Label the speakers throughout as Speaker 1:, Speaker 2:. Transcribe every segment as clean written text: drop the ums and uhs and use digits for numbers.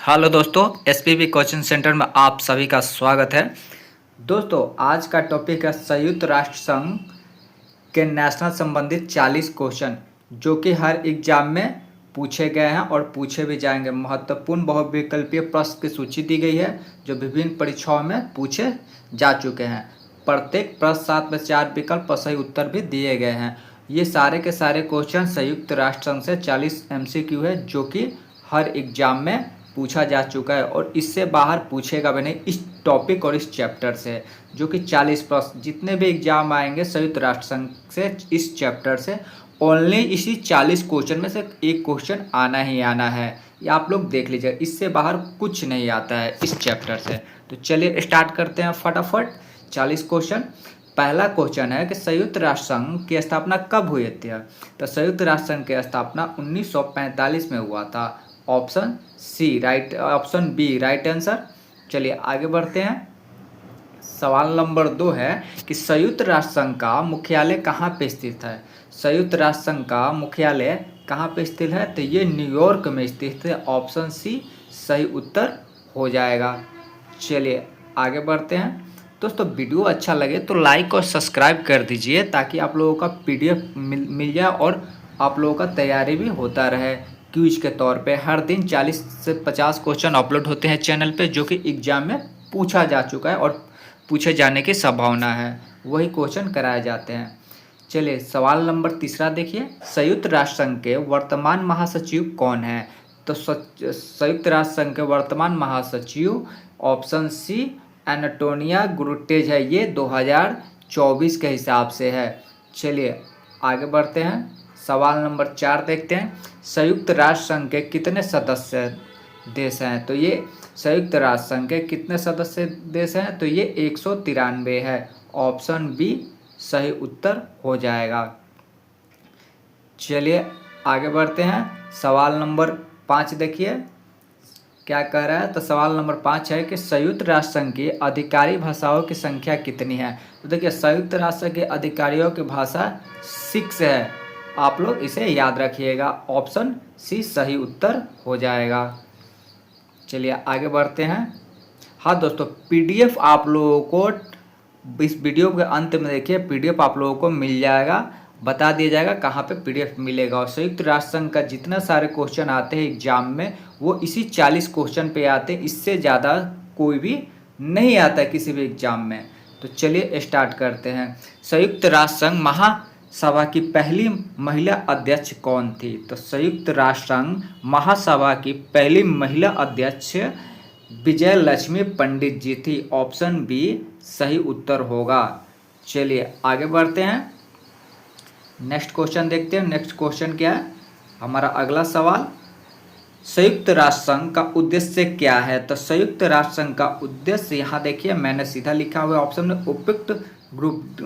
Speaker 1: Hello दोस्तों, SPB coaching centre में आप सभी का स्वागत है। दोस्तों, आज का टॉपिक है संयुक्त राष्ट्र संघ के नेशनल संबंधित 40 क्वेश्चन जो कि हर एग्जाम में पूछे गए हैं और पूछे भी जाएंगे। महत्वपूर्ण बहुविकल्पीय प्रश्न की सूची दी गई है जो विभिन्न परीक्षाओं में पूछे जा चुके हैं। प्रत्येक प्रश्न 7 में 4 विकल्प और सही उत्तर भी दिए गए हैं। ये सारे के सारे क्वेश्चन संयुक्त राष्ट्र संघ से 40 MCQ है जो कि हर एग्जाम में पूछा जा चुका है और इससे बाहर पूछेगा भी नहीं इस टॉपिक और इस चैप्टर से, जो कि 40 प्रश्न जितने भी एग्जाम आएंगे संयुक्त राष्ट्र संघ से इस चैप्टर से ओनली इसी 40 क्वेश्चन में से एक क्वेश्चन आना ही आना है। ये आप लोग देख लीजिए, इससे बाहर कुछ नहीं आता है इस चैप्टर से। तो चलिए स्टार्ट करते हैं फटाफट 40 क्वेश्चन। पहला क्वेश्चन है कि संयुक्त राष्ट्र संघ की स्थापना कब हुई थी? तो संयुक्त राष्ट्र संघ की स्थापना 1945 में हुआ था। Option C right, option B right answer. चलिए आगे बढ़ते हैं। सवाल नंबर 2 है कि संयुक्त राष्ट्र संघ का मुख्यालय कहाँ पे स्थित है? संयुक्त राष्ट्र संघ का मुख्यालय कहाँ पे स्थित है? तो ये न्यूयॉर्क में स्थित है। ऑप्शन सी सही उत्तर हो जाएगा। चलिए आगे बढ़ते हैं। दोस्तों, वीडियो अच्छा लगे तो लाइक और सब्सक्राइब कर दीजिए ताकि आप लोगों का PDF मिल जाए और आप लोगों का तैयारी भी होता रहे। क्विज के तौर पे हर दिन 40 से 50 क्वेश्चन अपलोड होते हैं चैनल पे जो कि एग्जाम में पूछा जा चुका है और पूछे जाने की संभावना है, वही क्वेश्चन कराए जाते हैं। चलिए सवाल नंबर 3 देखिए। संयुक्त राष्ट्र संघ के वर्तमान महासचिव कौन है? तो संयुक्त राष्ट्र संघ के वर्तमान महासचिव ऑप्शन सी एंटोनियो गुटेरेस है। ये 2024 के हिसाब से है। चलिए आगे बढ़ते हैं। सवाल नंबर 4 देखते हैं। संयुक्त राष्ट्र संघ के कितने सदस्य देश हैं? तो ये संयुक्त राष्ट्र संघ के कितने सदस्य देश हैं? तो ये 193 है। ऑप्शन बी सही उत्तर हो जाएगा। चलिए आगे बढ़ते हैं। सवाल नंबर 5 देखिए क्या कह रहा है। तो सवाल नंबर 5 है कि संयुक्त राष्ट्र संघ की आधिकारिक भाषाओं की संख्या कितनी है? तो देखिए संयुक्त राष्ट्र के अधिकारियों की भाषा 6 है। आप लोग इसे याद रखिएगा। ऑप्शन सी सही उत्तर हो जाएगा। चलिए आगे बढ़ते हैं। हाँ दोस्तों, PDF आप लोगों को इस वीडियो के अंत में देखिए, PDF आप लोगों को मिल जाएगा, बता दिया जाएगा कहाँ पे PDF मिलेगा। और संयुक्त राष्ट्र संघ का जितना सारे क्वेश्चन आते हैं एग्जाम में वो इसी 40 क्वेश्चन पे आते हैं। इससे ज़्यादा कोई भी नहीं आता किसी भी एग्जाम में। तो चलिए स्टार्ट करते हैं। संयुक्त राष्ट्र संघ महासभा की पहली महिला अध्यक्ष कौन थी? तो संयुक्त राष्ट्र संघ महासभा की पहली महिला अध्यक्ष विजय लक्ष्मी पंडित जी थी। ऑप्शन बी सही उत्तर होगा। चलिए आगे बढ़ते हैं। नेक्स्ट क्वेश्चन देखते हैं। नेक्स्ट क्वेश्चन क्या है हमारा अगला सवाल। संयुक्त राष्ट्र संघ का उद्देश्य क्या है? तो संयुक्त राष्ट्र संघ का उद्देश्य यहाँ देखिए मैंने सीधा लिखा हुआ है ऑप्शन में उपयुक्त ग्रुप,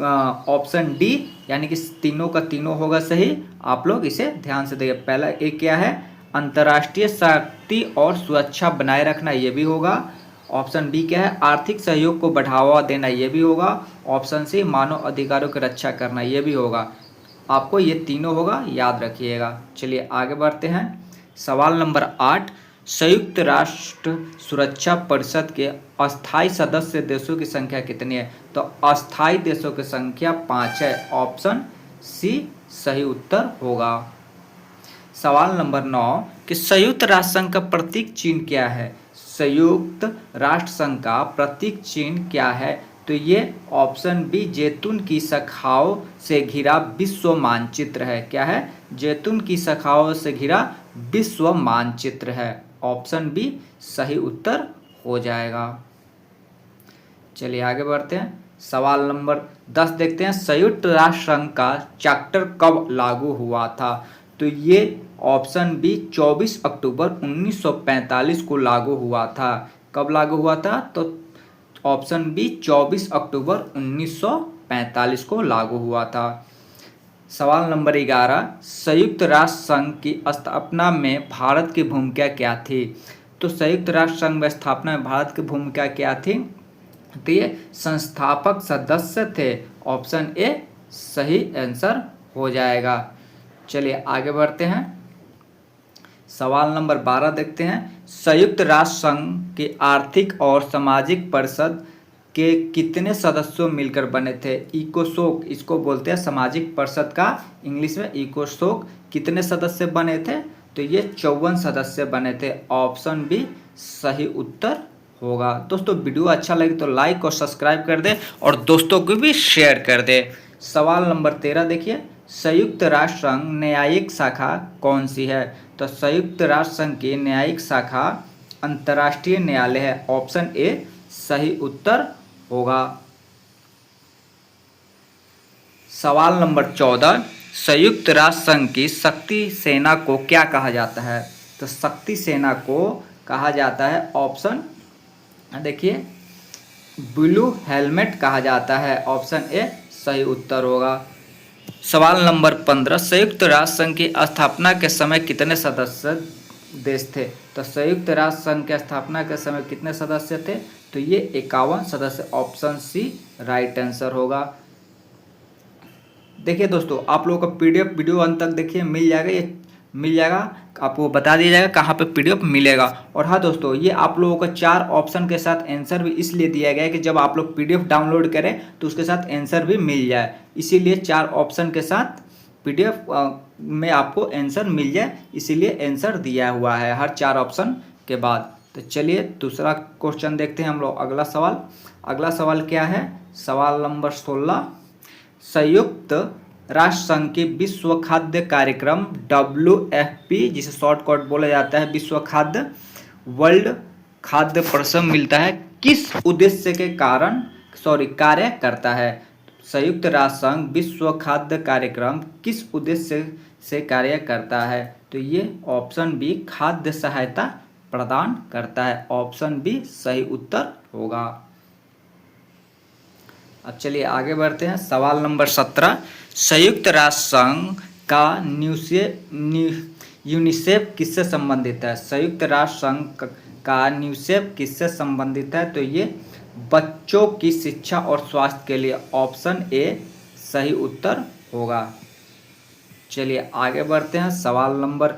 Speaker 1: ऑप्शन डी, यानी कि तीनों का तीनों होगा सही। आप लोग इसे ध्यान से देखिए। पहला एक क्या है? अंतर्राष्ट्रीय शांति और सुरक्षा बनाए रखना, ये भी होगा। ऑप्शन बी क्या है? आर्थिक सहयोग को बढ़ावा देना, ये भी होगा। ऑप्शन सी मानव अधिकारों की रक्षा करना, ये भी होगा। आपको ये तीनों होगा, याद रखिएगा। चलिए आगे बढ़ते हैं। सवाल नंबर 8, संयुक्त राष्ट्र सुरक्षा परिषद के अस्थायी सदस्य देशों की संख्या कितनी है? तो अस्थायी देशों की संख्या 5 है। ऑप्शन सी सही उत्तर होगा। सवाल नंबर 9 कि संयुक्त राष्ट्र संघ का प्रतीक चिन्ह क्या है? संयुक्त राष्ट्र संघ का प्रतीक चिन्ह क्या है? तो ये ऑप्शन बी जैतून की शाखाओं से घिरा विश्व मानचित्र है। क्या है? जैतून की शाखाओं से घिरा विश्व मानचित्र है। ऑप्शन बी सही उत्तर हो जाएगा। चलिए आगे बढ़ते हैं। सवाल नंबर 10 देखते हैं। संयुक्त राष्ट्र संघ का चार्टर कब लागू हुआ था? तो ये ऑप्शन बी 24 अक्टूबर 1945 को लागू हुआ था। कब लागू हुआ था? तो ऑप्शन बी 24 अक्टूबर 1945 को लागू हुआ था। सवाल नंबर 11, संयुक्त राष्ट्र संघ की स्थापना में भारत की भूमिका क्या थी? तो संयुक्त राष्ट्र संघ में स्थापना में भारत की भूमिका क्या थी? तो ये संस्थापक सदस्य थे। ऑप्शन ए सही आंसर हो जाएगा। चलिए आगे बढ़ते हैं। सवाल नंबर 12 देखते हैं, संयुक्त राष्ट्र संघ की आर्थिक और सामाजिक परिषद के कितने सदस्यों मिलकर बने थे? इकोसोक इसको बोलते हैं, सामाजिक परिषद का इंग्लिश में इकोसोक। कितने सदस्य बने थे? तो ये 54 सदस्य बने थे। ऑप्शन बी सही उत्तर होगा। दोस्तों वीडियो अच्छा लगे तो लाइक और सब्सक्राइब कर दे और दोस्तों को भी शेयर कर दे। सवाल नंबर 13 देखिए, संयुक्त राष्ट्र संघ न्यायिक शाखा कौन सी है? तो संयुक्त राष्ट्र संघ की न्यायिक शाखा अंतर्राष्ट्रीय न्यायालय है। ऑप्शन ए सही उत्तर होगा। सवाल नंबर 14, संयुक्त राष्ट्र संघ की शक्ति सेना को क्या कहा जाता है? तो शक्ति सेना को कहा जाता है, ऑप्शन देखिए ब्लू हेलमेट कहा जाता है। ऑप्शन ए सही उत्तर होगा। सवाल नंबर 15, संयुक्त राष्ट्र संघ की स्थापना के समय कितने सदस्य देश थे? तो संयुक्त राष्ट्र संघ की स्थापना के समय कितने सदस्य थे? तो ये 51 सदस्य। ऑप्शन सी राइट आंसर होगा। देखिए दोस्तों, आप लोगों का पीडीएफ वीडियो अंत तक देखिए, मिल जाएगा, ये मिल जाएगा, आपको बता दिया जाएगा कहाँ पे पीडीएफ मिलेगा। और हाँ दोस्तों, ये आप लोगों को 4 ऑप्शन के साथ आंसर भी इसलिए दिया गया है कि जब आप लोग पीडीएफ डाउनलोड करें तो उसके साथ आंसर भी मिल जाए, इसीलिए 4 ऑप्शन के साथ पीडीएफ में आपको आंसर मिल जाए, इसीलिए आंसर दिया हुआ है हर 4 ऑप्शन के बाद। तो चलिए दूसरा क्वेश्चन देखते हैं हम लोग। अगला सवाल क्या है? सवाल नंबर 16, संयुक्त राष्ट्र संघ की विश्व खाद्य कार्यक्रम WFP, जिसे शॉर्टकट बोला जाता है विश्व खाद्य, वर्ल्ड खाद्य प्रसंग मिलता है, किस उद्देश्य के कार्य करता है? संयुक्त राष्ट्र संघ विश्व खाद्य कार्यक्रम किस उद्देश्य से कार्य करता है? तो ये ऑप्शन बी खाद्य सहायता प्रदान करता है। ऑप्शन बी सही उत्तर होगा। अब चलिए आगे बढ़ते हैं। सवाल नंबर 17, संयुक्त राष्ट्र संघ का यूनिसेफ किससे संबंधित है? संयुक्त राष्ट्र संघ का यूनिसेफ किससे संबंधित है? तो ये बच्चों की शिक्षा और स्वास्थ्य के लिए। ऑप्शन ए सही उत्तर होगा। चलिए आगे बढ़ते हैं। सवाल नंबर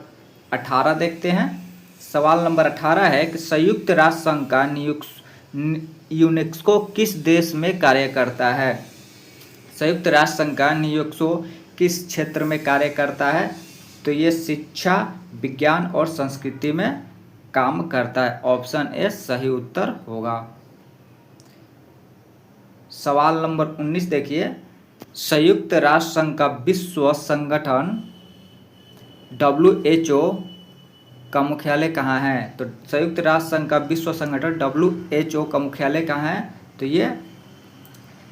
Speaker 1: 18 देखते हैं। सवाल नंबर 18 है कि संयुक्त राष्ट्र संघ का यूनेस्को किस देश में कार्य करता है? संयुक्त राष्ट्र संघ का यूनेस्को किस क्षेत्र में कार्य करता है? तो ये शिक्षा, विज्ञान और संस्कृति में काम करता है। ऑप्शन ए सही उत्तर होगा। सवाल नंबर 19 देखिए, संयुक्त राष्ट्र संघ का विश्व संगठन WHO का मुख्यालय कहाँ है? तो संयुक्त राष्ट्र संघ का विश्व संगठन WHO का मुख्यालय कहाँ है? तो ये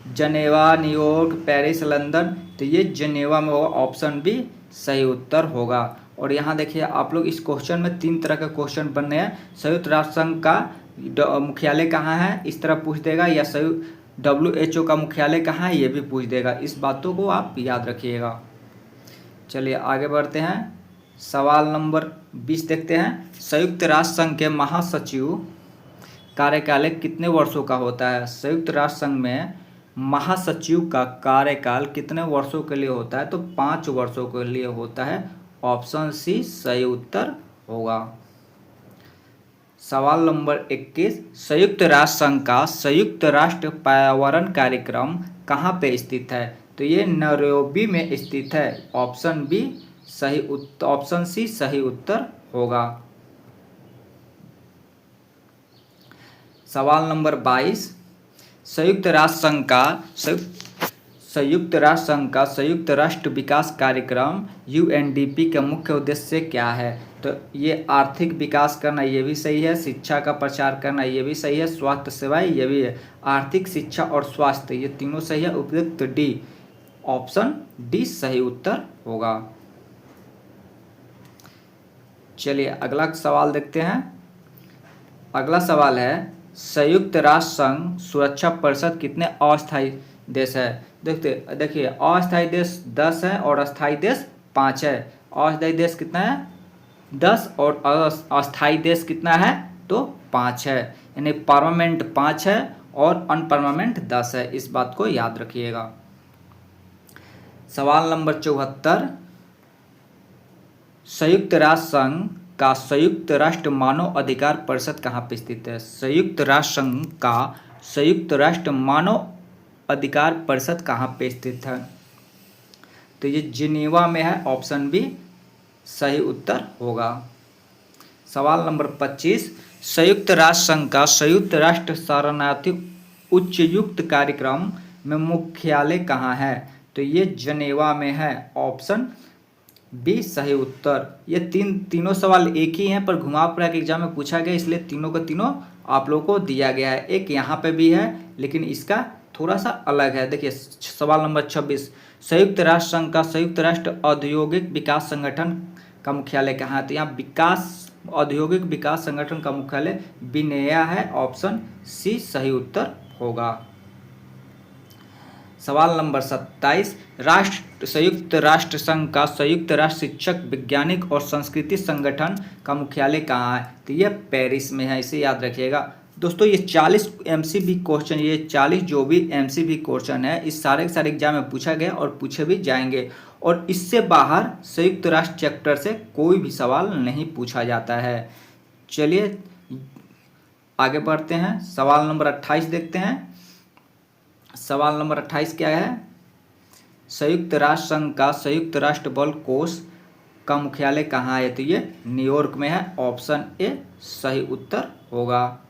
Speaker 1: जनेवा, न्यूयॉर्क, पेरिस, लंदन। तो ये जनेवा में होगा। ऑप्शन बी सही उत्तर होगा। और यहाँ देखिए आप लोग, इस क्वेश्चन में 3 तरह के क्वेश्चन बन रहे हैं। संयुक्त राष्ट्र संघ का मुख्यालय कहाँ है, इस तरह पूछ देगा, या WHO का मुख्यालय कहाँ है, ये भी पूछ देगा। इस बातों को आप याद रखिएगा। चलिए आगे बढ़ते हैं। सवाल नंबर 20 देखते हैं। संयुक्त राष्ट्र संघ के महासचिव कार्यकाल कितने वर्षों का होता है? संयुक्त राष्ट्र संघ में महासचिव का कार्यकाल कितने वर्षों के लिए होता है? तो 5 वर्षों के लिए होता है। ऑप्शन सी सही उत्तर होगा। सवाल नंबर 21, संयुक्त राष्ट्र संघ का संयुक्त राष्ट्र पर्यावरण कार्यक्रम कहाँ पे स्थित है? तो ये नैरोबी में स्थित है। ऑप्शन बी सही उत्तर, ऑप्शन सी सही उत्तर होगा। सवाल नंबर 22, संयुक्त राष्ट्र संघ का संयुक्त राष्ट्र विकास कार्यक्रम UNDP का मुख्य उद्देश्य क्या है? तो ये आर्थिक विकास करना, ये भी सही है। शिक्षा का प्रचार करना, ये भी सही है। स्वास्थ्य सेवाएं, ये भी है। आर्थिक, शिक्षा और स्वास्थ्य, ये तीनों सही है। उपयुक्त डी, ऑप्शन डी सही उत्तर होगा। चलिए अगला सवाल देखते हैं। अगला सवाल है, संयुक्त राष्ट्र संघ सुरक्षा परिषद कितने अस्थायी देश है? देखिए अस्थायी देश 10 है और अस्थायी देश 5 है। अस्थायी देश कितना है? 10 और अस्थायी देश कितना है? तो 5 है। यानी परमानेंट 5 है और अनपरमानेंट 10 है। इस बात को याद रखिएगा। सवाल नंबर 74, संयुक्त राष्ट्र संघ का संयुक्त राष्ट्र मानव अधिकार परिषद कहाँ पे स्थित है? संयुक्त राष्ट्र संघ का संयुक्त राष्ट्र मानव अधिकार परिषद कहाँ पे स्थित है? तो ये जिनेवा में है, ऑप्शन बी सही उत्तर होगा। सवाल नंबर 25, संयुक्त राष्ट्र संघ का संयुक्त राष्ट्र शरणार्थी उच्चायुक्त कार्यक्रम में मुख्यालय कहाँ है? तो ये जिनेवा में है, ऑप्शन बी सही उत्तर। ये तीनों सवाल एक ही हैं पर घुमा फिरा के एग्जाम में पूछा गया, इसलिए तीनों का तीनों आप लोगों को दिया गया है। एक यहाँ पे भी है लेकिन इसका थोड़ा सा अलग है। देखिए सवाल नंबर 26, संयुक्त राष्ट्र संघ का संयुक्त राष्ट्र औद्योगिक विकास संगठन का मुख्यालय कहाँ है? तो यहाँ औद्योगिक विकास संगठन का मुख्यालय विनया है, ऑप्शन सी सही उत्तर होगा। सवाल नंबर 27, संयुक्त राष्ट्र संघ का संयुक्त राष्ट्र शिक्षक वैज्ञानिक और संस्कृति संगठन का मुख्यालय कहाँ है? तो ये पेरिस में है, इसे याद रखिएगा। दोस्तों ये 40 एमसीक्यू क्वेश्चन, ये 40 जो भी एमसीक्यू क्वेश्चन है इस सारे के सारे एग्जाम में पूछा गया और पूछे भी जाएंगे, और इससे बाहर संयुक्त राष्ट्र चैप्टर से कोई भी सवाल नहीं पूछा जाता है। चलिए आगे बढ़ते हैं, सवाल नंबर 28 देखते हैं। सवाल नंबर 28 क्या है? संयुक्त राष्ट्र संघ का संयुक्त राष्ट्र बल कोष का मुख्यालय कहाँ है? तो ये न्यूयॉर्क में है, ऑप्शन ए सही उत्तर होगा।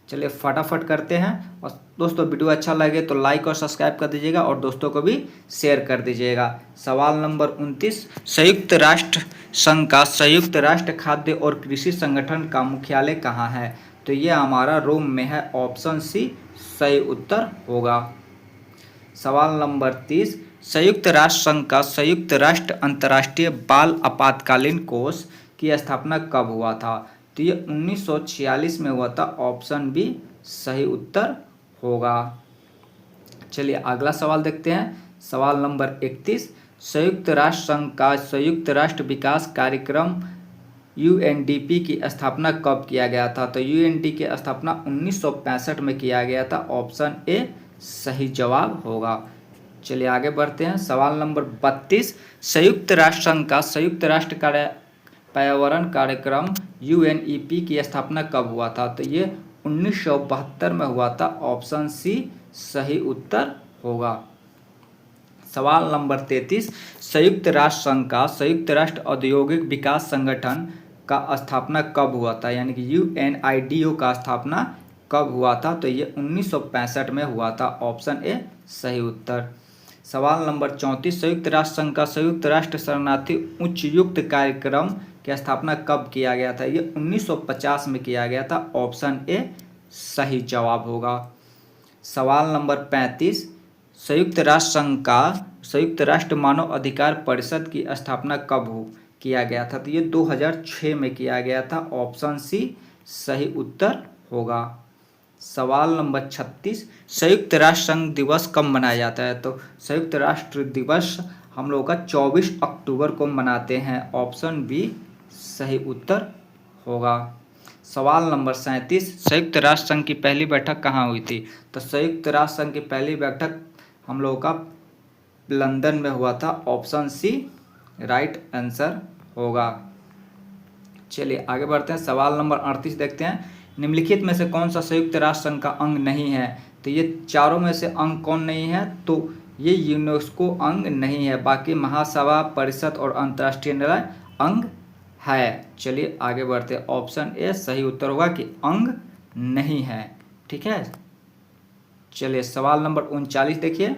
Speaker 1: चलिए फटाफट करते हैं, और दोस्तों वीडियो अच्छा लगे तो लाइक और सब्सक्राइब कर दीजिएगा और दोस्तों को भी शेयर कर दीजिएगा। सवाल नंबर 29, संयुक्त राष्ट्र संघ का संयुक्त राष्ट्र खाद्य और कृषि संगठन का मुख्यालय कहाँ है? तो ये हमारा रोम में है, ऑप्शन सी सही उत्तर होगा। सवाल नंबर 30, संयुक्त राष्ट्र संघ का संयुक्त राष्ट्र अंतर्राष्ट्रीय बाल आपातकालीन कोष की स्थापना कब हुआ था? तो ये 1946 में हुआ था, ऑप्शन बी सही उत्तर होगा। चलिए अगला सवाल देखते हैं। सवाल नंबर 31, संयुक्त राष्ट्र संघ का संयुक्त राष्ट्र विकास कार्यक्रम यूएनडीपी की स्थापना कब किया गया था? तो यूएनडी की स्थापना 1965 में किया गया था, ऑप्शन ए सही जवाब होगा। चलिए आगे बढ़ते हैं। सवाल नंबर 32, संयुक्त राष्ट्र संघ का संयुक्त राष्ट्र पर्यावरण कार्यक्रम यूएनईपी की स्थापना कब हुआ था? तो ये 1972 में हुआ था, ऑप्शन सी सही उत्तर होगा। सवाल नंबर 33, संयुक्त राष्ट्र संघ का संयुक्त राष्ट्र औद्योगिक विकास संगठन का स्थापना कब हुआ था? यानी कि यूएनआईडीओ का स्थापना कब हुआ था? तो ये 1965 में हुआ था, ऑप्शन ए सही उत्तर। सवाल नंबर 34, संयुक्त राष्ट्र संघ का संयुक्त राष्ट्र शरणार्थी उच्चायुक्त कार्यक्रम की स्थापना कब किया गया था? ये 1950 में किया गया था, ऑप्शन ए सही जवाब होगा। सवाल नंबर 35, संयुक्त राष्ट्र संघ का संयुक्त राष्ट्र मानव अधिकार परिषद की स्थापना कब किया गया था? तो ये 2006 में किया गया था, ऑप्शन सी सही उत्तर होगा। सवाल नंबर 36, संयुक्त राष्ट्र संघ दिवस कब मनाया जाता है? तो संयुक्त राष्ट्र दिवस हम लोग का 24 अक्टूबर को मनाते हैं, ऑप्शन बी सही उत्तर होगा। सवाल नंबर 37, संयुक्त राष्ट्र संघ की पहली बैठक कहाँ हुई थी? तो संयुक्त राष्ट्र संघ की पहली बैठक हम लोगों का लंदन में हुआ था, ऑप्शन सी राइट आंसर होगा। चलिए आगे बढ़ते हैं। सवाल नंबर 38 देखते हैं। निम्नलिखित में से कौन सा संयुक्त राष्ट्र संघ का अंग नहीं है? तो ये चारों में से अंग कौन नहीं है? तो ये यूनेस्को अंग नहीं है, बाकी महासभा, परिषद और अंतर्राष्ट्रीय न्यायालय अंग है। चलिए आगे बढ़ते हैं। ऑप्शन ए सही उत्तर होगा कि अंग नहीं है, ठीक है। चलिए सवाल नंबर 39 देखिए।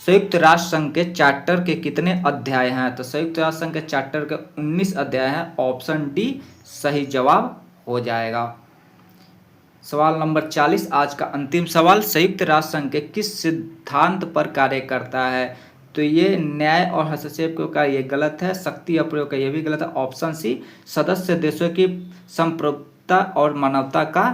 Speaker 1: संयुक्त राष्ट्र संघ के चार्टर के कितने अध्याय हैं? तो संयुक्त राष्ट्र संघ के चार्टर के 19 अध्याय हैं, ऑप्शन डी सही जवाब हो जाएगा। सवाल नंबर 40 आज का अंतिम सवाल, संयुक्त राष्ट्र संघ के किस सिद्धांत पर कार्य करता है? तो ये न्याय और हस्तक्षेप का ये गलत है, शक्ति अप्रयोग का ये भी गलत है, ऑप्शन सी सदस्य देशों की संप्रभुता और मानवता का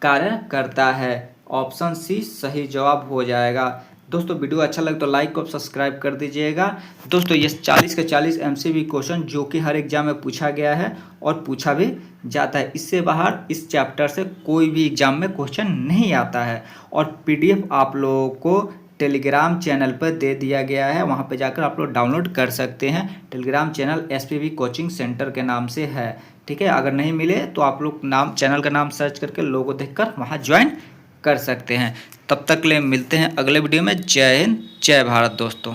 Speaker 1: कार्य करता है, ऑप्शन सी सही जवाब हो जाएगा। दोस्तों वीडियो अच्छा लगे तो लाइक और सब्सक्राइब कर दीजिएगा। दोस्तों ये 40 के 40 एमसीक्यू क्वेश्चन जो कि हर एग्जाम में पूछा गया है और पूछा भी जाता है, इससे बाहर इस चैप्टर से कोई भी एग्जाम में क्वेश्चन नहीं आता है। और पीडीएफ आप लोगों को टेलीग्राम चैनल पर दे दिया गया है, वहाँ पे जाकर आप लोग डाउनलोड कर सकते हैं। Telegram channel SPV coaching centre के नाम से है, ठीक है। अगर नहीं मिले तो आप लोग चैनल का नाम सर्च करके लोगो देखकर वहाँ ज्वाइन कर सकते हैं। तब तक ले मिलते हैं अगले वीडियो में। जय हिंद, जय भारत दोस्तों।